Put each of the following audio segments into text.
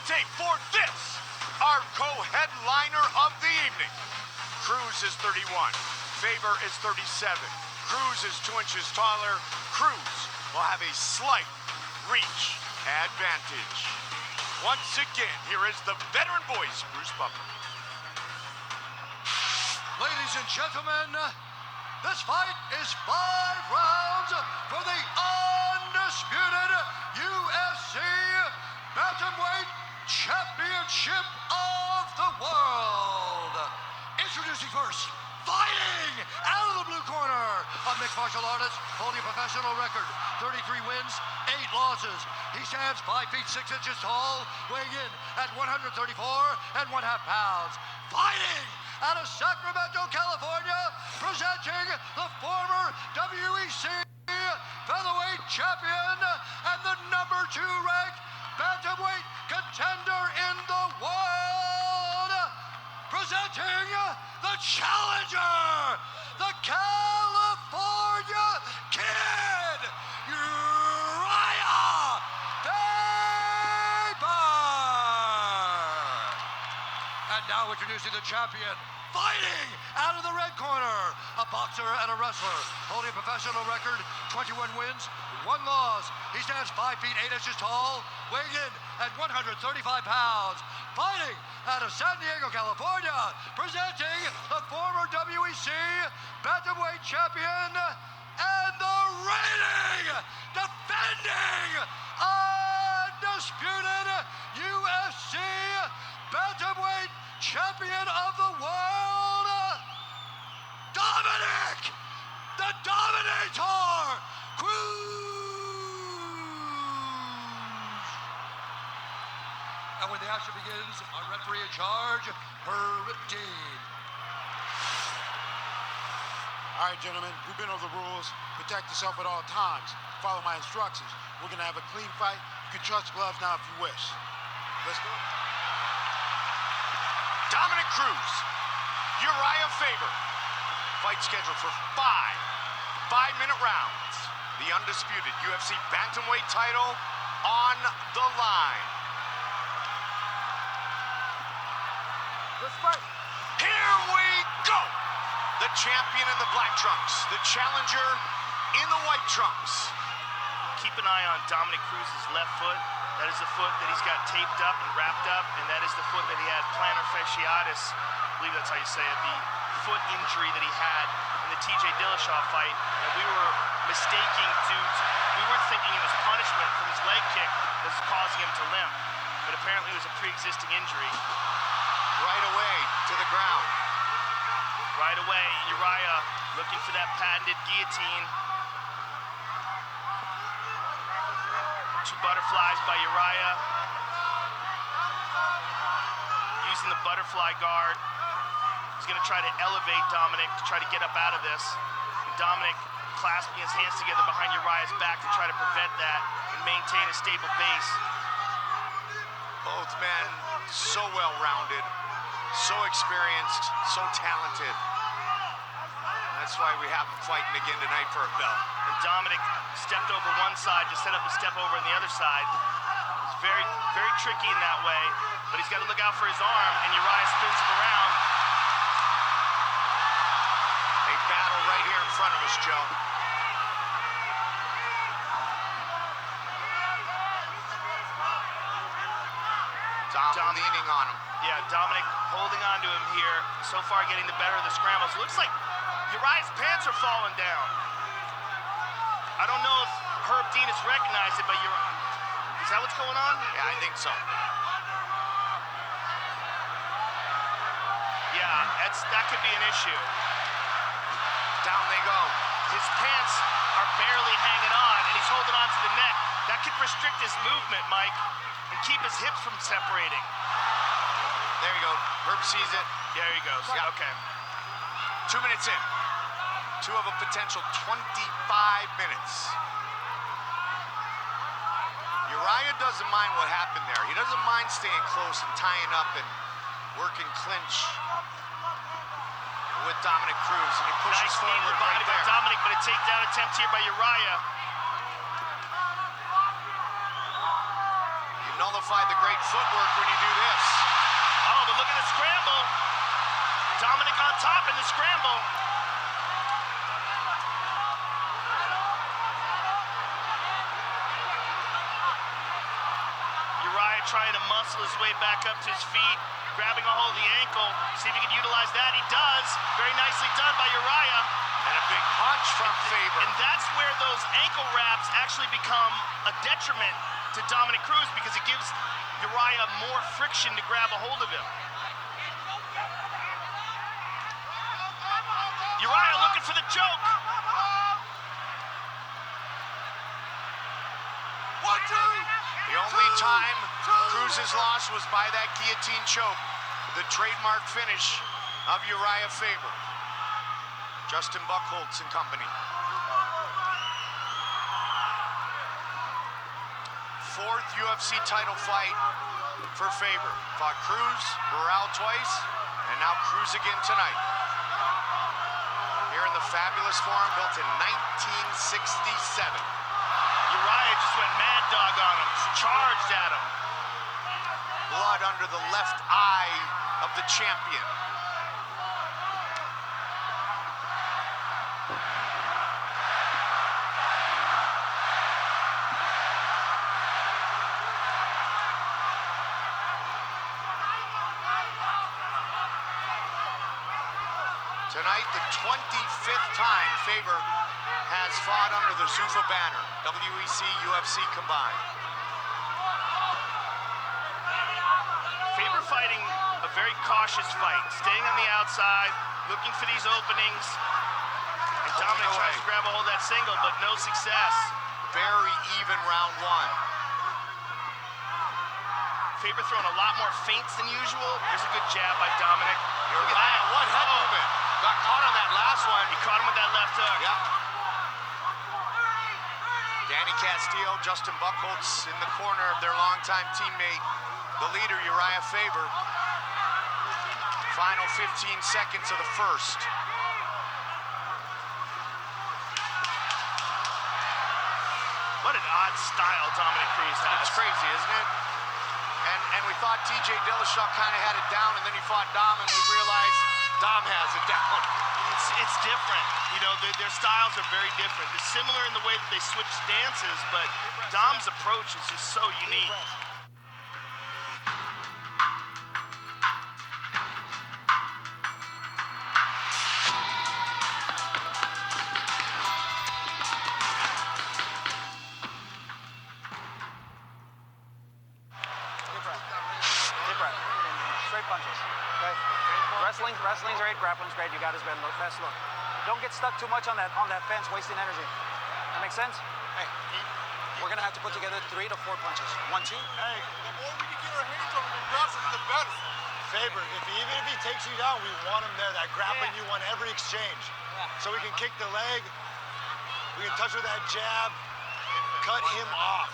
tape for this, our co-headliner of the evening. Cruz is 31, Faber is 37. Cruz is 2 inches taller. Cruz will have a slight reach advantage. Once again, here is the veteran voice, Bruce Buffer. Ladies and gentlemen, this fight is 5 rounds for the undisputed UFC Bantamweight Championship of the world. Introducing first, fighting out of the blue corner, a mixed martial artist holding a professional record, 33 wins, 8 losses. He stands 5 feet 6 inches tall, weighing in at 134 1/2 pounds. Fighting out of Sacramento, California, presenting the former WEC featherweight champion and the #2 ranked bantamweight contender in the world, presenting the challenger, the California Kid, Urijah Faber. And now introducing the champion, fighting out of the red corner, a boxer and a wrestler, holding a professional record, 21 wins, 1 loss. He stands 5 feet 8 inches tall, weighing in at 135 pounds. Fighting out of San Diego, California, presenting the former WEC Bantamweight champion and the reigning, defending, undisputed UFC Bantamweight champion of the world, Dominick, the Dominator, Cruz. And when the action begins, our referee in charge, Herb Dean. All right, gentlemen, we've been over the rules. Protect yourself at all times. Follow my instructions. We're going to have a clean fight. You can trust gloves now if you wish. Let's go. Dominick Cruz, Urijah Faber. Fight scheduled for 5 5-minute rounds. The undisputed UFC Bantamweight title on the line. Let's fight. Here we go! The champion in the black trunks, the challenger in the white trunks. Keep an eye on Dominick Cruz's left foot. That is the foot that he's got taped up and wrapped up, and that is the foot that he had plantar fasciitis, I believe that's how you say it, the foot injury that he had in the TJ Dillashaw fight. And we were we were thinking it was punishment from his leg kick that was causing him to limp, but apparently it was a pre-existing injury. Right away to the ground. Right away, Urijah looking for that patented guillotine. 2 butterflies by Urijah. Using the butterfly guard. He's going to try to elevate Dominick to try to get up out of this. And Dominick clasping his hands together behind Uriah's back to try to prevent that and maintain a stable base. Both men so well-rounded, so experienced, so talented. That's why we have him fighting again tonight for a belt. And Dominick stepped over one side to set up a step over on the other side. It's very, very tricky in that way, but he's got to look out for his arm, and Urijah spins him around. A battle right here in front of us, Joe. Dom leaning on him. Yeah, Dominick holding on to him here. So far getting the better of the scrambles. Looks like Uriah's pants are falling down. I don't know if Herb Dean has recognized it, but is that what's going on? Yeah, I think so. Yeah, that could be an issue. Down they go. His pants are barely hanging on, and he's holding on to the neck. That could restrict his movement, Mike, and keep his hips from separating. There you go. Herb sees it. There he goes. Yeah. Okay. 2 minutes in. 2 of a potential 25 minutes. Urijah doesn't mind what happened there. He doesn't mind staying close and tying up and working clinch with Dominick Cruz. And he pushes nice forward body right by there. Dominick, but a takedown attempt here by Urijah. You nullify the great footwork when you do this. Oh, but look at the scramble. Dominick on top in the scramble. Urijah trying to muscle his way back up to his feet, grabbing a hold of the ankle. See if he can utilize that. He does. Very nicely done by Urijah. And a big punch from Faber. And that's where those ankle wraps actually become a detriment to Dominick Cruz because it gives Urijah more friction to grab a hold of him. Urijah looking for the choke. 1, 2. The only time Cruz's loss was by that guillotine choke, the trademark finish of Urijah Faber. Justin Buchholz and company. Fourth UFC title fight for Faber. Fought Cruz, Burrell twice, and now Cruz again tonight. Here in the fabulous forum built in 1967. Urijah just went mad dog on him, charged at him. Blood under the left eye of the champion. Tonight, the 25th time Faber has fought under the Zuffa banner, WEC, UFC combined. Faber fighting a very cautious fight, staying on the outside, looking for these openings. And Dominick tries to grab a hold of that single, but no success. Very even round one. Faber throwing a lot more feints than usual. There's a good jab by Dominick. Look at that, what head movement. Got caught on that last one. He caught him with that left hook. Yep. Danny Castillo, Justin Buchholz in the corner of their longtime teammate, the leader, Urijah Faber. Final 15 seconds of the first. What an odd style Dominick Cruz has. It's crazy, isn't it? And we thought TJ Dillashaw kind of had it down, and then he fought Dom, and we realized Dom has it down. It's different. You know, their styles are very different. They're similar in the way that they switch stances, but Dom's approach is just so unique. Deep breath. Straight punches. Okay. Wrestling's great. Grappling's great. You got his best look. Don't get stuck too much on that fence, wasting energy. That makes sense? Hey, we're gonna have to put together 3 to 4 punches. 1, 2. Hey, the more we can get our hands on him and grapple, the better. Faber, even if he takes you down, we want him there. That grappling, you want every exchange. Yeah. So we can kick the leg, we can touch with that jab, cut him off.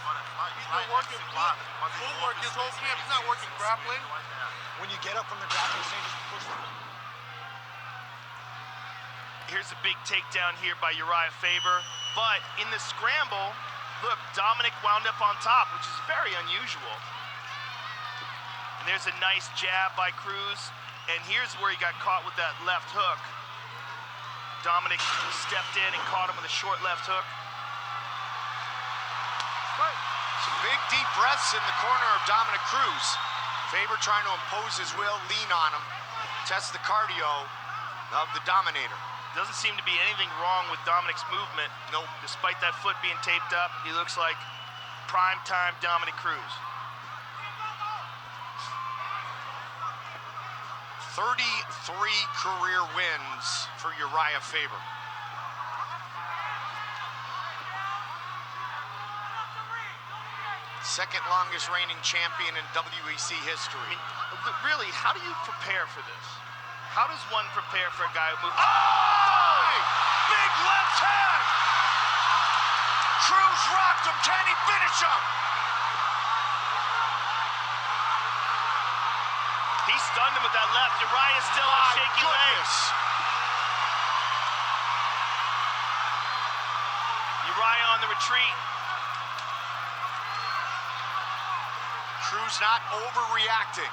He's been working Footwork his whole camp. He's not working grappling. When you get up from the grappling stage, just push him. Here's a big takedown here by Urijah Faber. But in the scramble, look, Dominick wound up on top, which is very unusual. And there's a nice jab by Cruz. And here's where he got caught with that left hook. Dominick stepped in and caught him with a short left hook. Some big deep breaths in the corner of Dominick Cruz. Faber trying to impose his will, lean on him, test the cardio of the Dominator. Doesn't seem to be anything wrong with Dominick's movement. Nope. Despite that foot being taped up, he looks like prime-time Dominick Cruz. 33 career wins for Urijah Faber. Second longest reigning champion in WEC history. Really, how do you prepare for this? How does one prepare for a guy who moves? Oh! Big left hand! Cruz rocked him. Can he finish him? He stunned him with that left. Urijah still on shaky legs. Urijah on the retreat. Cruz not overreacting.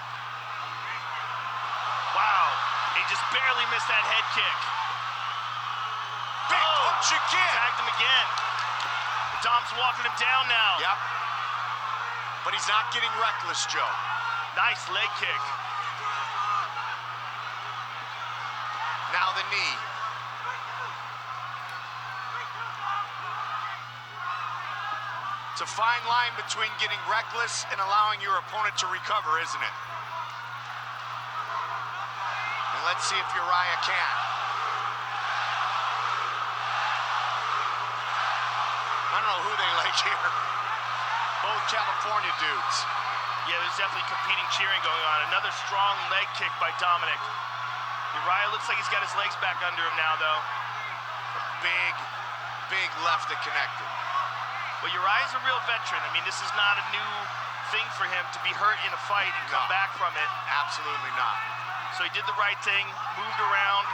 Wow, he just barely missed that head kick. Big punch again. Tagged him again. Dom's walking him down now. Yep. But he's not getting reckless, Joe. Nice leg kick. Now the knee. It's a fine line between getting reckless and allowing your opponent to recover, isn't it? And let's see if Urijah can. I don't know who they like here. Both California dudes. Yeah, there's definitely competing cheering going on. Another strong leg kick by Dominick. Urijah looks like he's got his legs back under him now, though. Big, big left that connected. Well, Urijah's a real veteran. I mean, this is not a new thing for him to be hurt in a fight and come back from it. Absolutely not. So he did the right thing, moved around.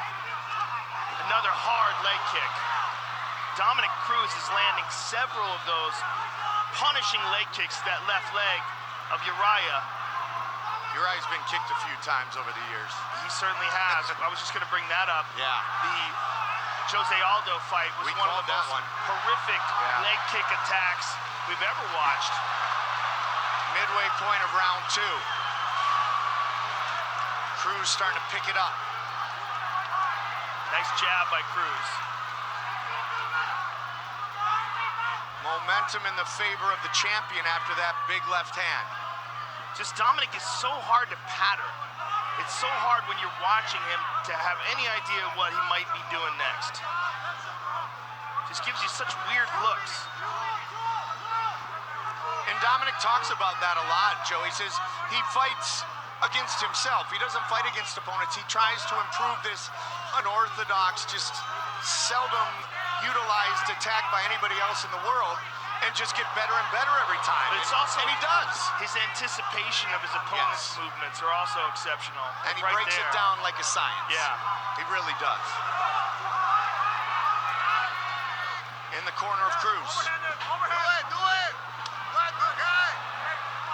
Another hard leg kick. Dominick Cruz is landing several of those punishing leg kicks to that left leg of Urijah. Urijah's been kicked a few times over the years. He certainly has. I was just going to bring that up. Yeah. The Jose Aldo fight was one of the most horrific leg kick attacks we've ever watched. Midway point of round 2. Cruz starting to pick it up. Nice jab by Cruz. Momentum in the favor of the champion after that big left hand. Just Dominick is so hard to pattern. It's so hard when you're watching him to have any idea what he might be doing next. Just gives you such weird looks. And Dominick talks about that a lot, Joe. He says he fights against himself. He doesn't fight against opponents. He tries to improve this unorthodox, just seldom utilized attack by anybody else in the world, and just get better and better every time. But it's also, and he does. His anticipation of his opponent's movements are also exceptional. And he right breaks there. it down like a science. Yeah. He really does. In the corner of Cruz. Overhead. Do it. Let the guy.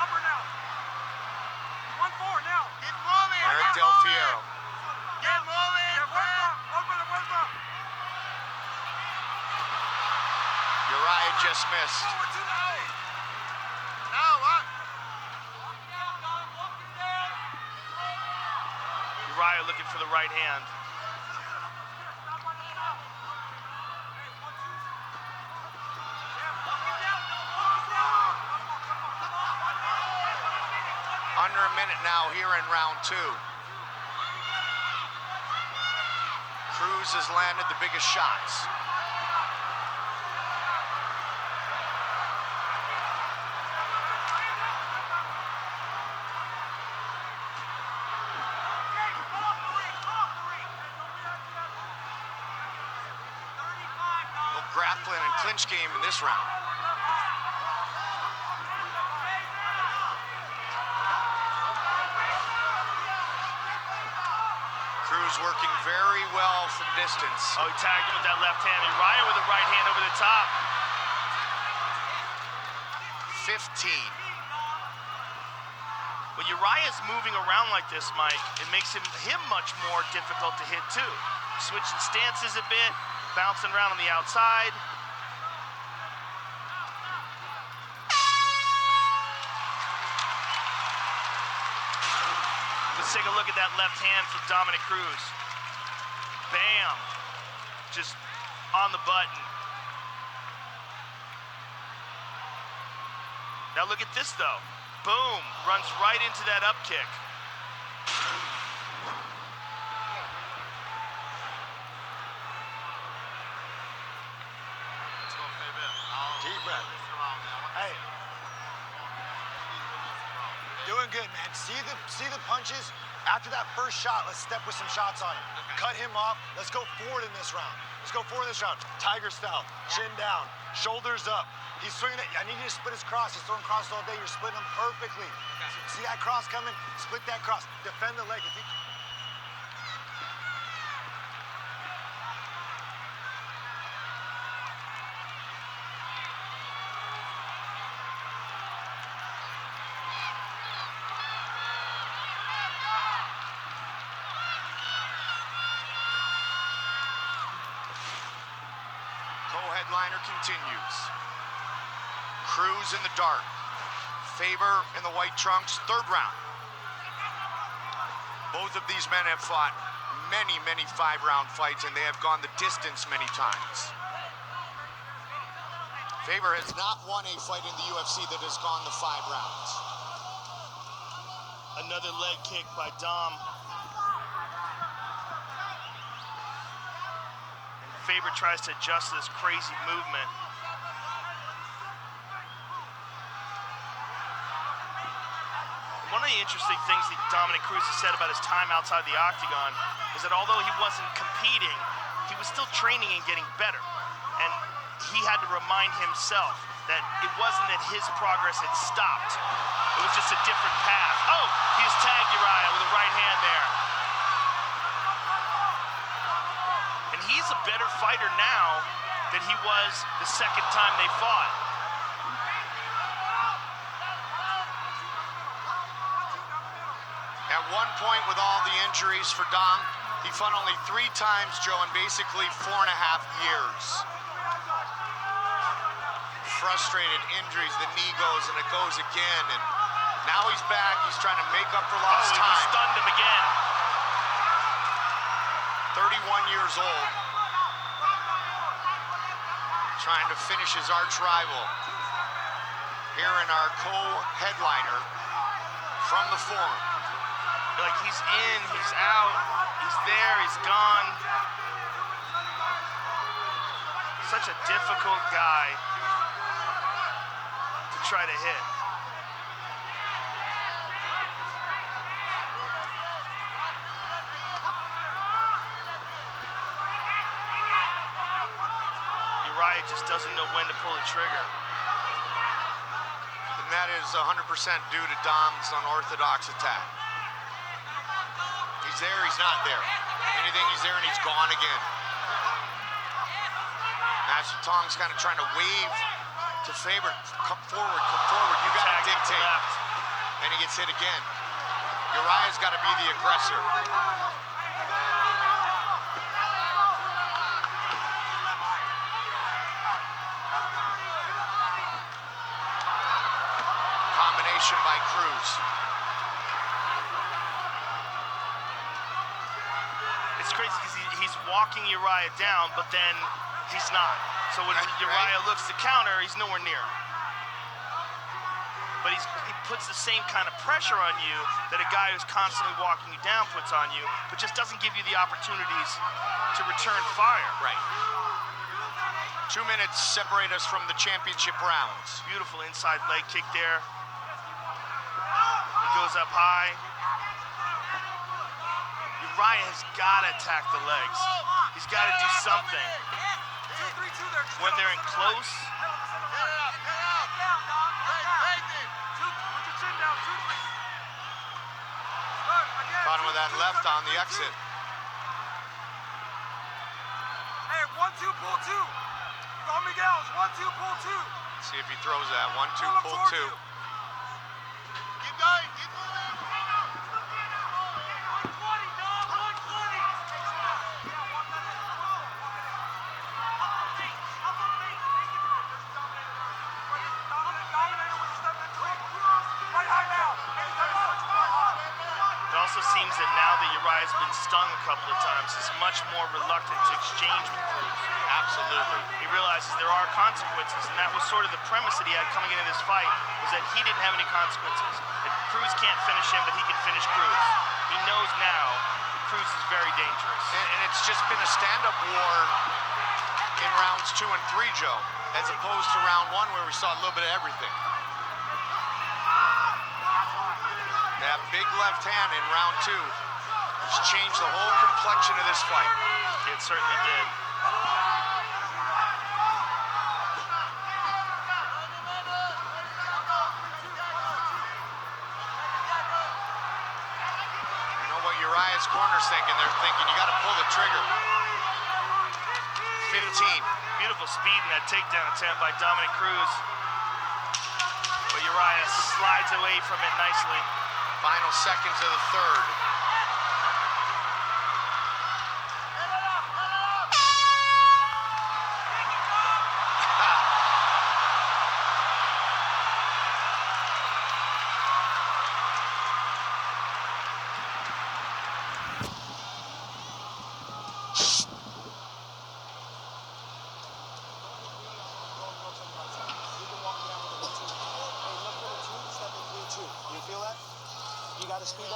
Upper now. 1-4 now. Keep moving. Eric Keep Del moving. Fierro. Get moving. Vuelta. Urijah just missed. Now what? Urijah looking for the right hand. Under a minute now here in round 2. Cruz has landed the biggest shots. Grappling and clinch game in this round. Cruz working very well from distance. Oh, he tagged him with that left hand. Urijah with the right hand over the top. 15. When Urijah's moving around like this, Mike, it makes him much more difficult to hit too. Switching stances a bit, bouncing around on the outside. Let's take a look at that left hand from Dominick Cruz. Bam. Just on the button. Now look at this though. Boom. Runs right into that up kick. Deep breath. Hey. Doing good, man. See the punches? After that first shot, let's step with some shots on him. Cut him off. Let's go forward in this round. Tiger style. Chin down. Shoulders up. He's swinging it. I need you to split his cross. He's throwing crosses all day. You're splitting them perfectly. See that cross coming? Split that cross. Defend the leg. If he... headliner continues. Cruz in the dark, Faber in the white trunks, third round. Both of these men have fought many, many 5-round fights, and they have gone the distance many times. Faber has not won a fight in the UFC that has gone the 5 rounds. Another leg kick by Dom. And Faber tries to adjust this crazy movement. One of the interesting things that Dominick Cruz has said about his time outside the octagon is that although he wasn't competing, he was still training and getting better. And he had to remind himself that it wasn't that his progress had stopped. It was just a different path. Oh, he just tagged Urijah with a right hand there. And he's a better fighter now than he was the second time they fought. At one point with all the injuries for Dom, he fought only 3 times, Joe, in basically 4.5 years. Frustrated, injuries, the knee goes and it goes again, and now he's back. He's trying to make up for lost time. He stunned him again. 31 years old. Trying to finish his arch rival. Here in our co-headliner from the Forum. Like, he's in, he's out, he's there, he's gone. Such a difficult guy to try to hit. Urijah just doesn't know when to pull the trigger. And that is 100% due to Dom's unorthodox attack. He's there, he's not there. Anything, he's there and he's gone again. Master Tong's kind of trying to wave to Faber. Come forward, you gotta dictate. And he gets hit again. Urijah's gotta be the aggressor. Combination by Cruz. It's crazy because he's walking Urijah down, but then he's not. So when Urijah looks to counter, he's nowhere near. But he puts the same kind of pressure on you that a guy who's constantly walking you down puts on you, but just doesn't give you the opportunities to return fire. Right. 2 minutes separate us from the championship rounds. Beautiful inside leg kick there. He goes up high. Urijah has got to attack the legs. He's got to do something. When they're in close. Caught him with that left on the exit. Hey, 1-2, pull 2. Don Miguel's 1-2, pull 2. See if he throws that. 1-2, pull 2. Keep going, keep moving. It also seems that now that Urijah's been stung a couple of times, he's much more reluctant to exchange with Cruz. Absolutely. He realizes there are consequences, and that was sort of the premise that he had coming into this fight, was that he didn't have any consequences. That Cruz can't finish him, but he can finish Cruz. He knows now that Cruz is very dangerous. And it's just been a stand-up war in rounds 2 and 3, Joe, as opposed to round 1 where we saw a little bit of everything. That big left hand in round 2 has changed the whole complexion of this fight. It certainly did. You know what Urijah's corner's thinking? They're thinking, you got to pull the trigger. 15. Beautiful speed in that takedown attempt by Dominick Cruz. But Urijah slides away from it nicely. Final seconds of the third.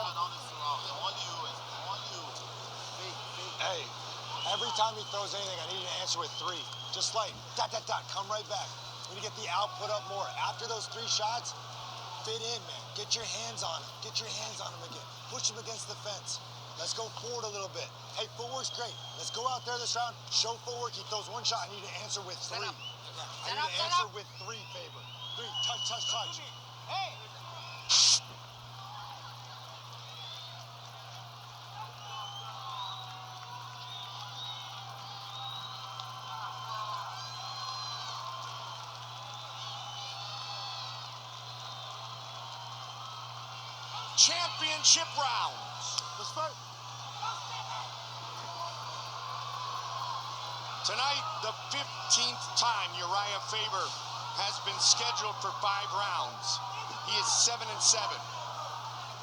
Hey, every time he throws anything, I need an answer with 3. Just like, dot, dot, dot, come right back. We need to get the output up more. After those 3 shots, fit in, man. Get your hands on him. Get your hands on him again. Push him against the fence. Let's go forward a little bit. Hey, footwork's great. Let's go out there this round, show footwork. He throws 1 shot. I need to answer with 3. I need to answer with 3, Faber. 3, touch, touch, touch. Hey! Championship rounds. Let's fight. Tonight, the 15th time Urijah Faber has been scheduled for 5 rounds. He is 7-7.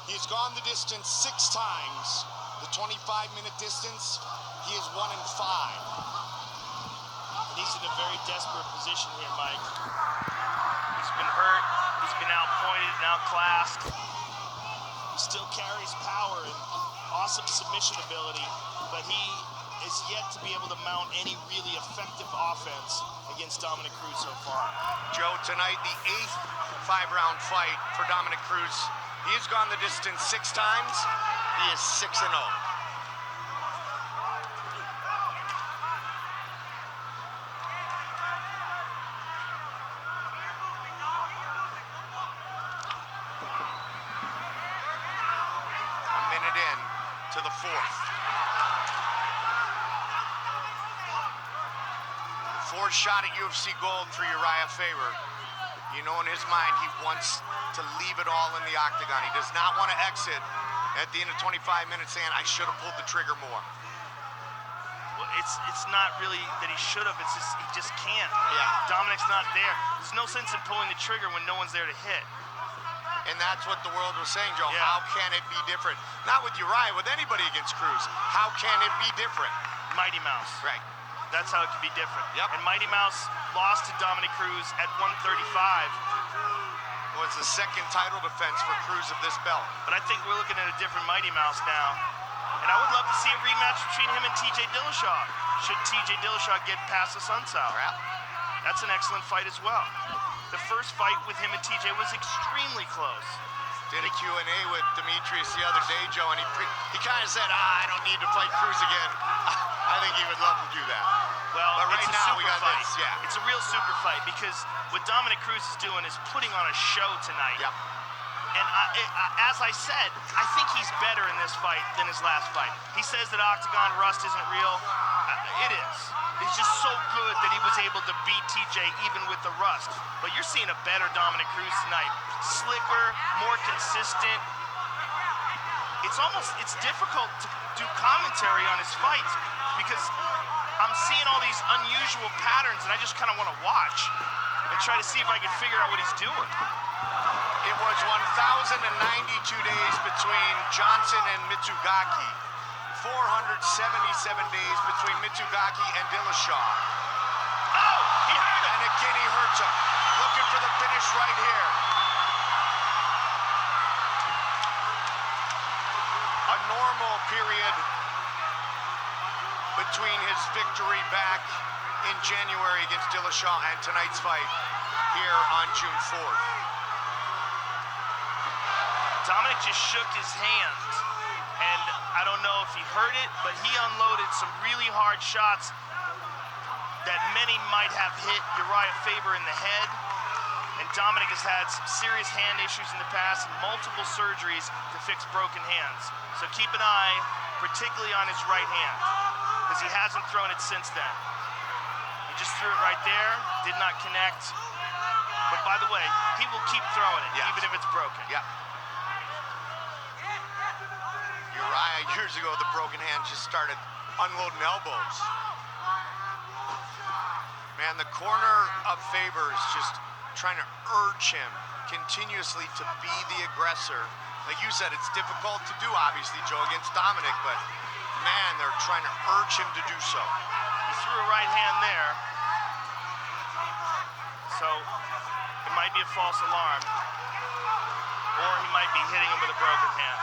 He has gone the distance 6 times. The 25-minute distance, he is 1-5. And he's in a very desperate position here, Mike. He's been hurt. He's been outpointed and outclassed. He still carries power and awesome submission ability, but he is yet to be able to mount any really effective offense against Dominick Cruz so far. Joe, tonight, the 8th 5-round fight for Dominick Cruz. He has gone the distance 6 times. He is 6-0. To the 4th. 4th shot at UFC gold for Urijah Faber. You know in his mind he wants to leave it all in the octagon. He does not want to exit at the end of 25 minutes saying, I should have pulled the trigger more. Well, it's not really that he should have, it's just he just can't. Yeah. Dominick's not there. There's no sense in pulling the trigger when no one's there to hit. And that's what the world was saying, Joe. Yeah. How can it be different? Not with Urijah, with anybody against Cruz. How can it be different? Mighty Mouse. Right. That's how it can be different. Yep. And Mighty Mouse lost to Dominick Cruz at 135. Was the 2nd title defense for Cruz of this belt. But I think we're looking at a different Mighty Mouse now. And I would love to see a rematch between him and TJ Dillashaw. Should TJ Dillashaw get past the Sunsow. Yeah. That's an excellent fight as well. The first fight with him and TJ was extremely close. Did a Q&A with Demetrius the other day, Joe, and he kind of said, I don't need to fight Cruz again. I think he would love to do that. Well, but right it's a now super we got fight. this, yeah. It's a real super fight because what Dominick Cruz is doing is putting on a show tonight. Yeah. And as I said, I think he's better in this fight than his last fight. He says that Octagon rust isn't real. It is. He's just so good that he was able to beat TJ even with the rust. But you're seeing a better Dominick Cruz tonight. Slicker, more consistent. It's difficult to do commentary on his fights because I'm seeing all these unusual patterns and I just kind of want to watch and try to see if I can figure out what he's doing. It was 1,092 days between Johnson and Mitsugaki. 477 days between Mitsugaki and Dillashaw. Oh, he hurt him. And again, he hurts him. Looking for the finish right here. A normal period between his victory back in January against Dillashaw and tonight's fight here on June 4th. Dominick just shook his hand, and I don't know if he heard it, but he unloaded some really hard shots that many might have hit Urijah Faber in the head. And Dominick has had some serious hand issues in the past and multiple surgeries to fix broken hands. So keep an eye, particularly on his right hand, because he hasn't thrown it since then. He just threw it right there, did not connect. But by the way, he will keep throwing it, yes, even if it's broken. Yeah. Urijah, years ago, the broken hand just started unloading elbows. Man, the corner of Faber is just trying to urge him continuously to be the aggressor. Like you said, it's difficult to do, obviously, Joe, against Dominick, but man, they're trying to urge him to do so. He threw a right hand there. So it might be a false alarm, or he might be hitting him with a broken hand.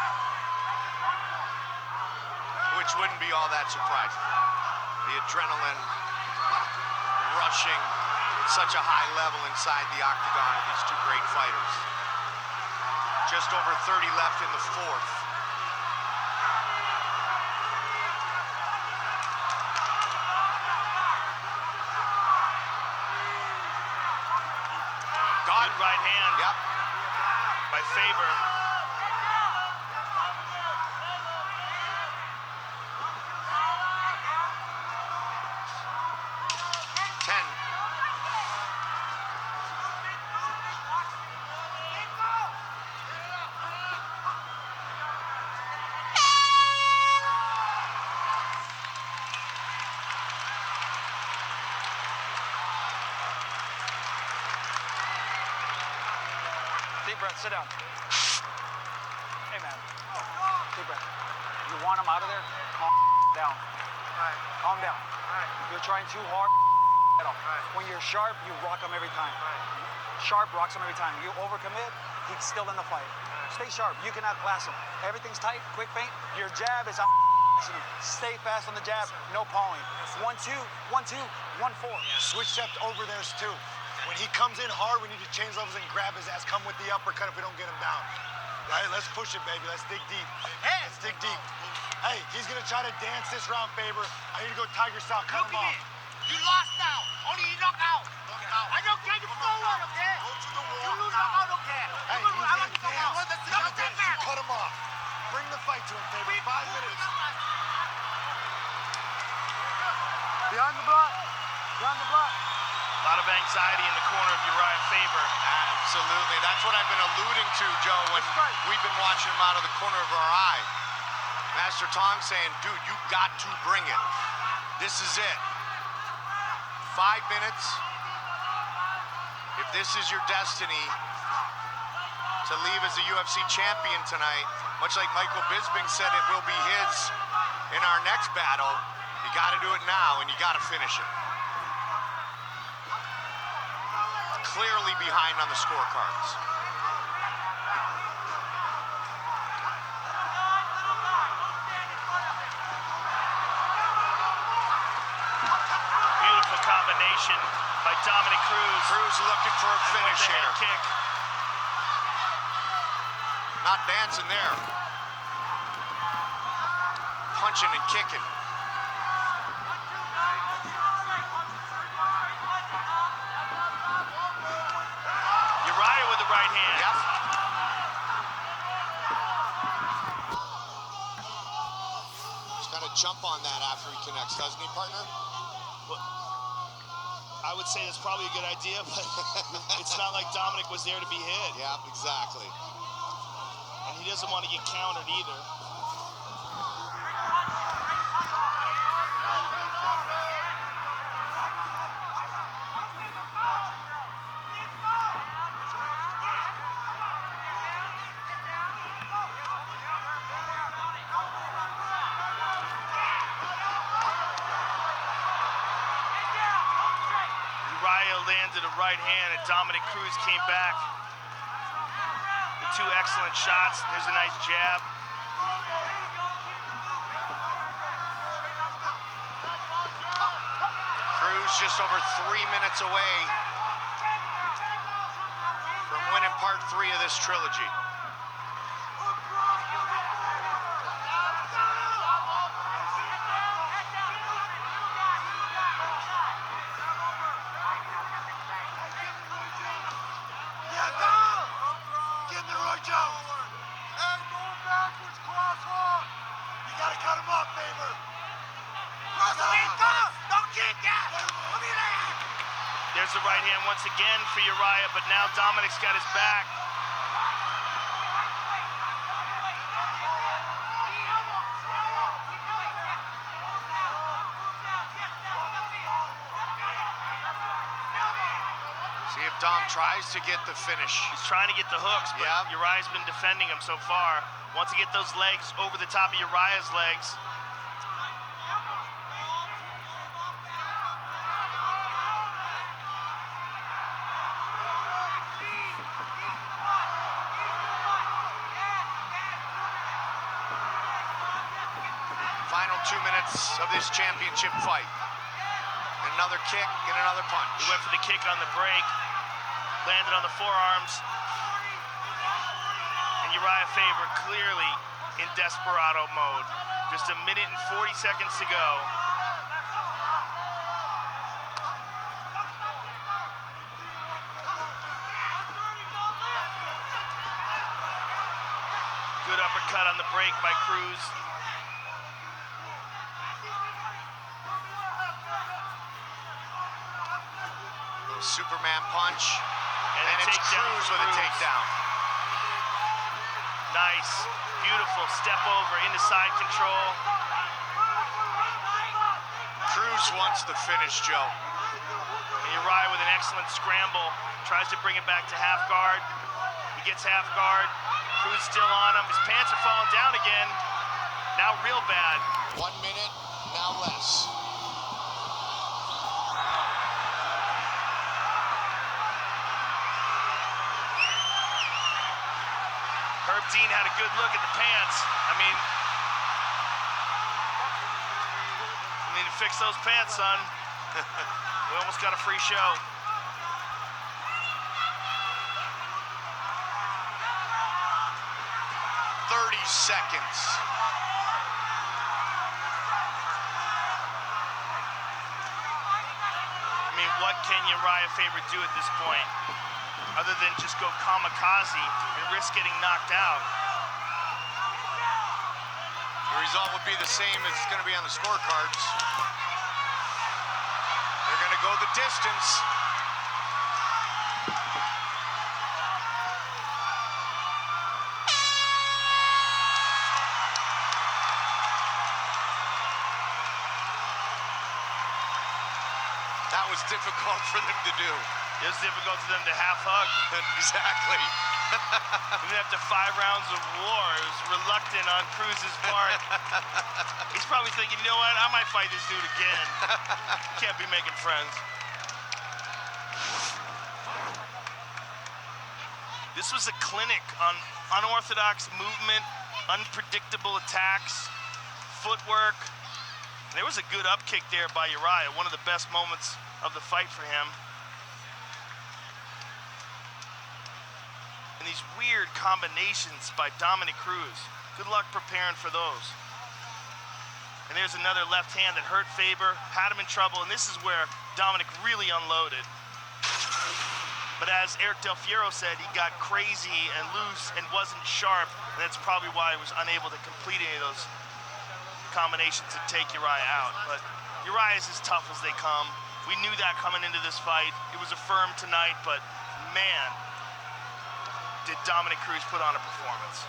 which wouldn't be all that surprising. The adrenaline rushing at such a high level inside the octagon of these two great fighters. Just over 30 left in the fourth. Good right hand. Yep. By Faber. Deep breath, sit down. Hey, man. Deep breath. You want him out of there? Calm down. Right. Calm down. Right. You're trying too hard. Right. When you're sharp, you rock him every time. Right. Sharp rocks him every time. You overcommit, he's still in the fight. Stay sharp. You cannot class him. Everything's tight, quick feint. Your jab is out. Stay fast on the jab. No pawing. 1-2, 1-2, 1-4. Switch step over theirs too. When he comes in hard, we need to change levels and grab his ass. Come with the uppercut if we don't get him down. Right? Let's push it, baby. Let's dig deep. Let's dig deep. Hey, he's gonna try to dance this round, Faber. I need to go Tiger style. Cut him off. You lost now. Only you knock out. I don't care you forward, okay? Go to the wall. You lose knockout, don't care. Hey, You he's lose, I gonna want to knock out. dance. He's gonna dance. You cut him off. Bring the fight to him, Faber. 5 minutes. Behind the block. Behind the block. A lot of anxiety in the corner of Urijah Faber. Absolutely. That's what I've been alluding to, Joe, when we've been watching him out of the corner of our eye. Master Tong saying, dude, you got to bring it. This is it. 5 minutes. If this is your destiny to leave as a UFC champion tonight, much like Michael Bisping said it will be his in our next battle, you got to do it now and you got to finish it. Clearly behind on the scorecards. Beautiful combination by Dominick Cruz. Cruz looking for a And with finish the head here. kick. Not dancing there. Punching and kicking. Urijah with the right hand. Yep. He's got to jump on that after he connects, doesn't he, partner? I would say that's probably a good idea, but it's not like Dominick was there to be hit. Yeah, exactly. And he doesn't want to get countered either. Urijah landed a right hand and Dominick Cruz came back with two excellent shots. There's a nice jab. Cruz just over 3 minutes away from winning part 3 of this trilogy. Get the right down. Hey, go backwards, cross off. You gotta cut him off, Faber. Cross off. Don't kick that. There's the right hand once again for Urijah, but now Dominick's got his back. See if Dom tries to get the finish. He's trying to get the hooks, but Yeah. Uriah's been defending him so far. Wants to get those legs over the top of Urijah's legs. Final 2 minutes of this championship fight. And another kick and another punch. He went for the kick on the break, landed on the forearms. And Urijah Faber clearly in desperado mode. Just a minute and 40 seconds to go. Good uppercut on the break by Cruz. Little Superman punch. And it's Cruz with a takedown. Nice, beautiful step over into side control. Cruz wants the finish, Joe. And Urijah with an excellent scramble. Tries to bring it back to half guard. He gets half guard. Cruz still on him. His pants are falling down again. Now real bad. 1 minute, now less. Herb Dean had a good look at the pants. I mean, you need to fix those pants, son. We almost got a free show. Seconds. I mean, what can Urijah Faber do at this point other than just go kamikaze and risk getting knocked out? The result would be the same as it's going to be on the scorecards. They're going to go the distance. That was difficult for them to do. It was difficult for them to half hug. Exactly. Even after 5 rounds of war, it was reluctant on Cruz's part. He's probably thinking, you know what, I might fight this dude again. Can't be making friends. This was a clinic on unorthodox movement, unpredictable attacks, footwork. There was a good up kick there by Urijah, one of the best moments of the fight for him. And these weird combinations by Dominick Cruz. Good luck preparing for those. And there's another left hand that hurt Faber, had him in trouble, and this is where Dominick really unloaded. But as Eric Del Fiero said, he got crazy and loose and wasn't sharp, and that's probably why he was unable to complete any of those combinations to take Urijah out. But Urijah is as tough as they come. We knew that coming into this fight. It was affirmed tonight, but man, did Dominick Cruz put on a performance.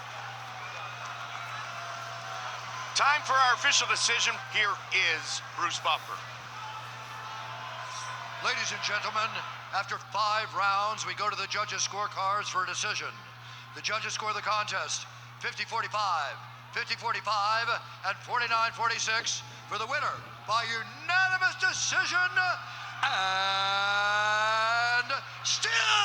Time for our official decision. Here is Bruce Buffer. Ladies and gentlemen, after 5 rounds, we go to the judges' scorecards for a decision. The judges score the contest 50-45, 50-45, and 49-46 for the winner by unanimous decision, and still